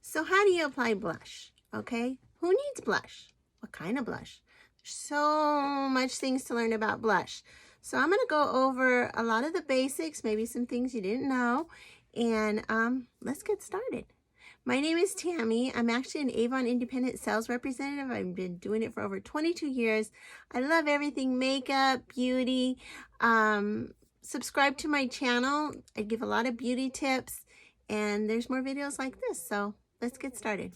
So how do you apply blush? Okay, who needs blush? What kind of blush? There's so much things to learn about blush. So I'm going to go over a lot of the basics, maybe some things you didn't know, and let's get started. My name is Tammy. I'm actually an Avon independent sales representative. I've been doing it for over 22 years. I love everything makeup, beauty. Subscribe to my channel. I give a lot of beauty tips, and there's more videos like this. So let's get started.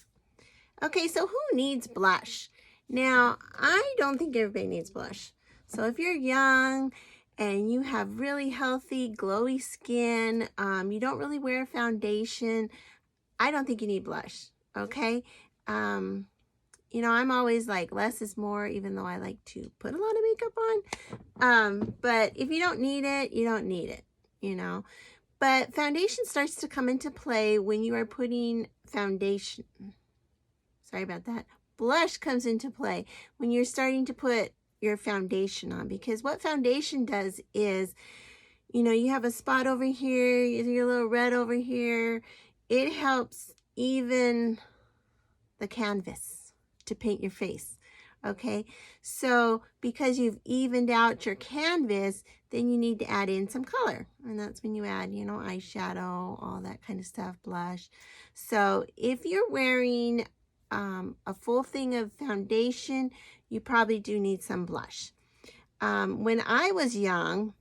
Okay, so who needs blush? Now, I don't think everybody needs blush. So if you're young and you have really healthy, glowy skin, you don't really wear foundation, I don't think you need blush, okay? You know, I'm always like less is more, even though I like to put a lot of makeup on. But if you don't need it, you don't need it, you know. But foundation starts to come into play when you are putting foundation. Sorry about that. Blush comes into play when you're starting to put your foundation on, because what foundation does is, you know, you have a spot over here, your little red over here. It helps even the canvas to paint your face, okay? So because you've evened out your canvas, then you need to add in some color. And that's when you add, you know, eyeshadow, all that kind of stuff, blush. So if you're wearing a full thing of foundation, you probably do need some blush. When I was young,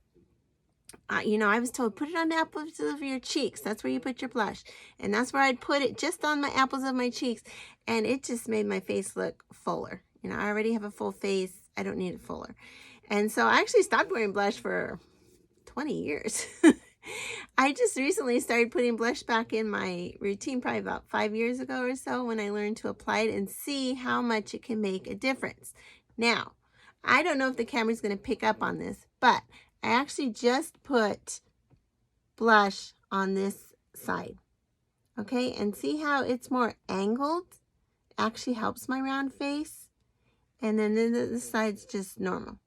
you know, I was told, put it on the apples of your cheeks. That's where you put your blush. And that's where I'd put it, just on my apples of my cheeks. And it just made my face look fuller. You know, I already have a full face. I don't need it fuller. And so I actually stopped wearing blush for 20 years. I just recently started putting blush back in my routine, probably about 5 years ago or so, when I learned to apply it and see how much it can make a difference. Now, I don't know if the camera's going to pick up on this, but I actually just put blush on this side, okay? And see how it's more angled? Actually helps my round face. And then the side's just normal.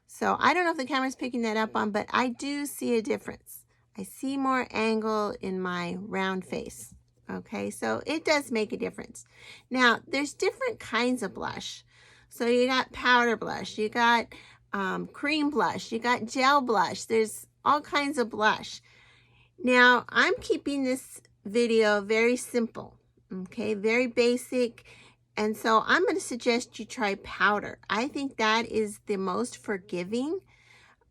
So I don't know if the camera's picking that up on, but I do see a difference. I see more angle in my round face, okay? So it does make a difference. Now, there's different kinds of blush. So you got powder blush, you got cream blush, you got gel blush. There's all kinds of blush. Now, I'm keeping this video very simple, okay? Very basic. And so I'm going to suggest you try powder. I think that is the most forgiving.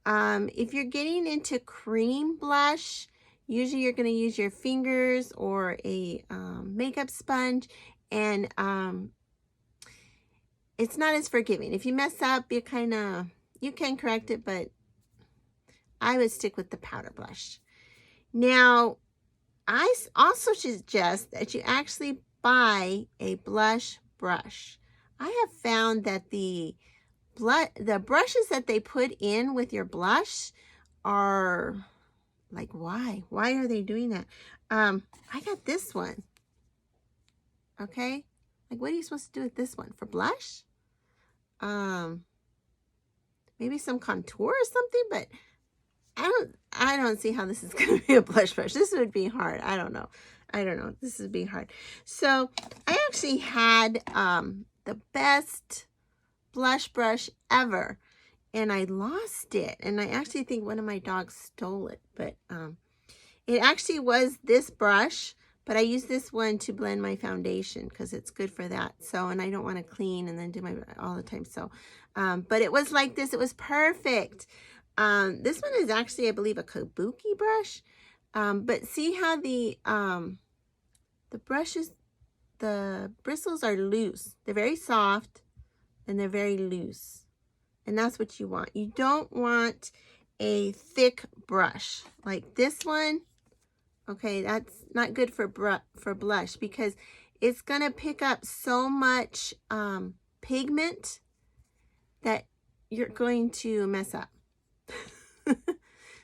If you're getting into cream blush, usually you're going to use your fingers or a makeup sponge, and it's not as forgiving. If you mess up, you can correct it, but I would stick with the powder blush. Now, I also suggest that you actually buy a blush brush. I have found that the brushes that they put in with your blush are like, why are they doing that? I got this one, okay? Like, what are you supposed to do with this one? For blush? Maybe some contour or something, but I don't see how this is going to be a blush brush. This would be hard. I don't know. This would be hard. So I actually had the best blush brush ever, and I lost it. And I actually think one of my dogs stole it. But it actually was this brush, but I use this one to blend my foundation because it's good for that. So, and I don't want to clean and then do my all the time. So, but it was like this. It was perfect. This one is actually, I believe, a kabuki brush. But see how the brushes, the bristles are loose. They're very soft and they're very loose. And that's what you want. You don't want a thick brush like this one. Okay, that's not good for blush, because it's going to pick up so much pigment that you're going to mess up.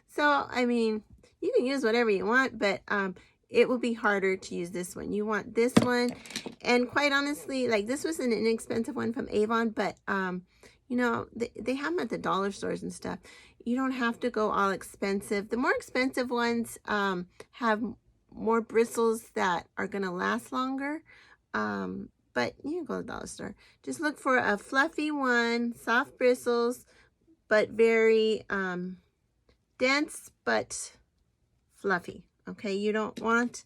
So, I mean, you can use whatever you want, but it will be harder to use this one. You want this one. And quite honestly, like, this was an inexpensive one from Avon, but you know, they have them at the dollar stores and stuff. You don't have to go all expensive. The more expensive ones have more bristles that are going to last longer. But you can go to the dollar store. Just look for a fluffy one, soft bristles, but very dense, but fluffy. Okay, you don't want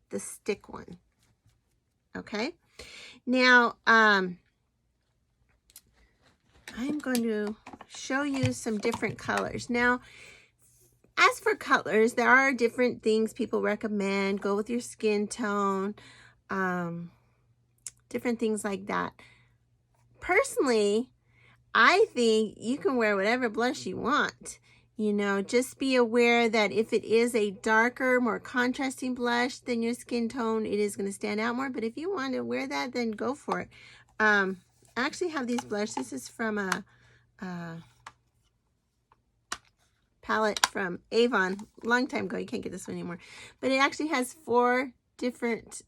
the stick one. Okay, now I'm going to show you some different colors. Now, as for colors, there are different things people recommend. Go with your skin tone, different things like that. Personally, I think you can wear whatever blush you want. You know, just be aware that if it is a darker, more contrasting blush than your skin tone, it is going to stand out more. But if you want to wear that, then go for it. I actually have these blushes. This is from a palette from Avon a long time ago. You can't get this one anymore. But it actually has 4 different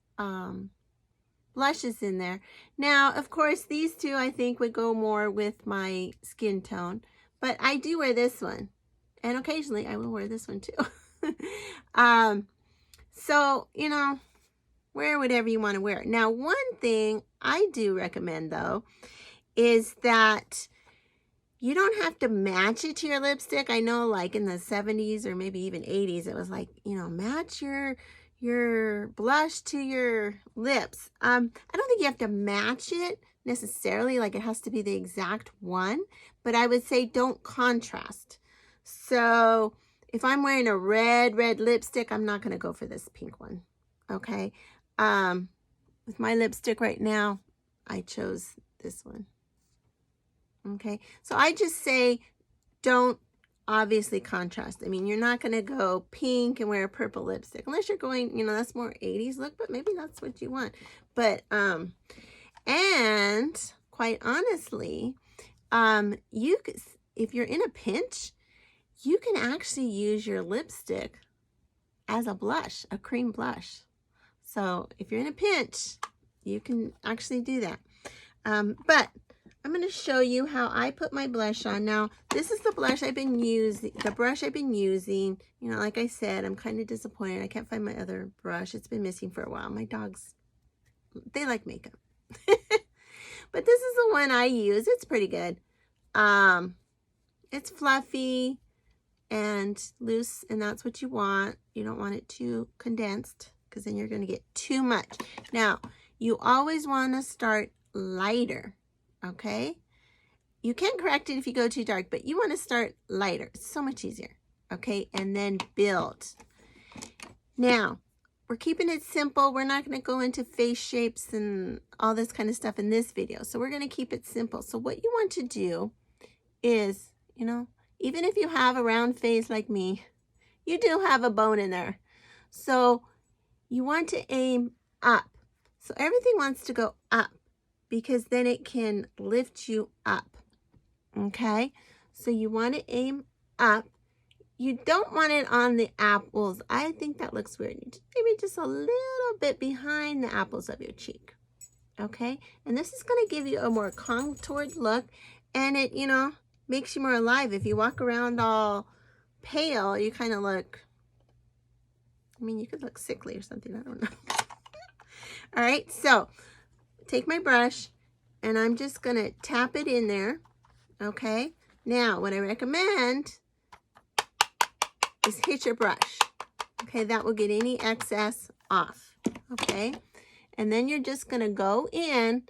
blushes in there. Now, of course, these 2 I think would go more with my skin tone. But I do wear this one. And occasionally I will wear this one too. So, you know, wear whatever you want to wear. Now, one thing I do recommend though, is that you don't have to match it to your lipstick. I know like in the 70s or maybe even 80s, it was like, you know, match your blush to your lips. I don't think you have to match it necessarily, like it has to be the exact one, but I would say don't contrast. So if I'm wearing a red lipstick, I'm not going to go for this pink one. Okay. With my lipstick right now, I chose this one. Okay. So I just say don't obviously contrast. I mean, you're not going to go pink and wear a purple lipstick unless you're going, you know, that's more 80s look, but maybe that's what you want. But, and quite honestly, you could, if you're in a pinch, you can actually use your lipstick as a blush, a cream blush. So if you're in a pinch, you can actually do that. But I'm going to show you how I put my blush on. Now, this is the blush I've been using, the brush I've been using. You know, like I said, I'm kind of disappointed. I can't find my other brush. It's been missing for a while. My dogs, they like makeup. But this is the one I use. It's pretty good. It's fluffy and loose, and that's what you want. You don't want it too condensed because then you're going to get too much. Now, you always want to start lighter, okay? You can correct it if you go too dark, but you want to start lighter. It's so much easier, okay? And then build. Now, we're keeping it simple. We're not going to go into face shapes and all this kind of stuff in this video. So we're going to keep it simple. So what you want to do is, you know, even if you have a round face like me, you do have a bone in there. So you want to aim up. So everything wants to go up because then it can lift you up. Okay? So you want to aim up. You don't want it on the apples. I think that looks weird. Maybe just a little bit behind the apples of your cheek. Okay? And this is going to give you a more contoured look. And it, you know, makes you more alive. If you walk around all pale, you kind of look, I mean, you could look sickly or something. I don't know. All right, so take my brush and I'm just going to tap it in there. Okay, now what I recommend is hit your brush. Okay, that will get any excess off. Okay, and then you're just going to go in.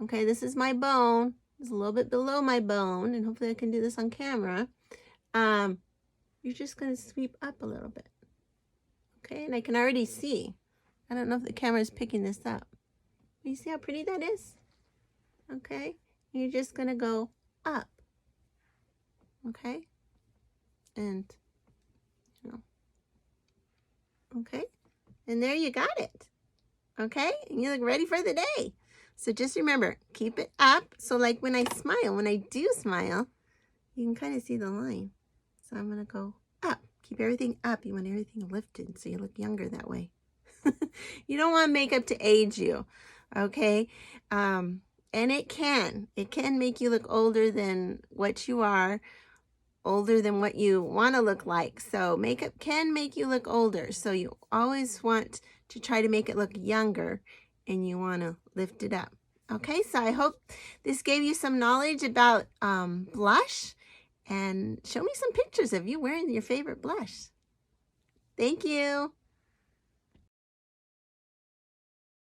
Okay, this is my bone. It's a little bit below my bone, and hopefully I can do this on camera. You're just going to sweep up a little bit. Okay, and I can already see. I don't know if the camera is picking this up. You see how pretty that is? Okay, you're just going to go up. Okay, and, you know, okay, and there you got it. Okay, and you look ready for the day. So just remember, keep it up. So like when I smile, when I do smile, you can kind of see the line. So I'm going to go up. Keep everything up. You want everything lifted so you look younger that way. You don't want makeup to age you, okay? And it can. It can make you look older than what you are. older than what you want to look like. So makeup can make you look older. So you always want to try to make it look younger, and you want to lift it up. Okay, so I hope this gave you some knowledge about blush, and show me some pictures of you wearing your favorite blush. Thank you.